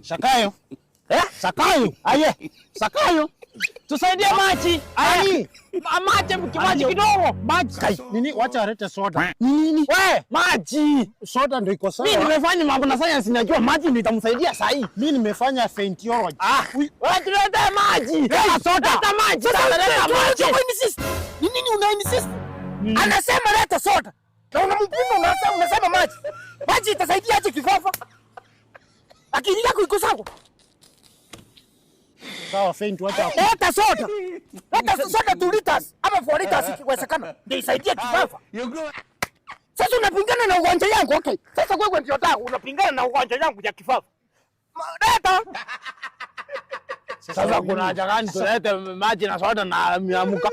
Sakayo. Sakayo. Aye. Sakayo. Tusaidie maji. Aye. Maji kidogo. Maji. Nini? Wacha alete soda. Nini? We, maji. Soda ndio iko sawa. Mimi nimefanya mambo na science najua maji ndio itamsaidia saa hii. Mimi nimefanya faintiology. Wewe tulete maji. Soda. Leta maji. Leta maji. Ni nini una insist? Anasema leta soda. Na unampima unasema maji. Maji itasaidia aje kifafa? Akili yako iko sawa? Sawa, faint wacha. Leta soda. Leta soda 2 liters ama 4 liters ikiwezekana. Ndio isaidie kifafa. Sasa unapingana na ugonjwa yangu, okay? Sasa wewe ndio unataka unapingana na ugonjwa yangu ya kifafa. Leta. Sasa kuna haja gani tulete maji na soda na miamuka?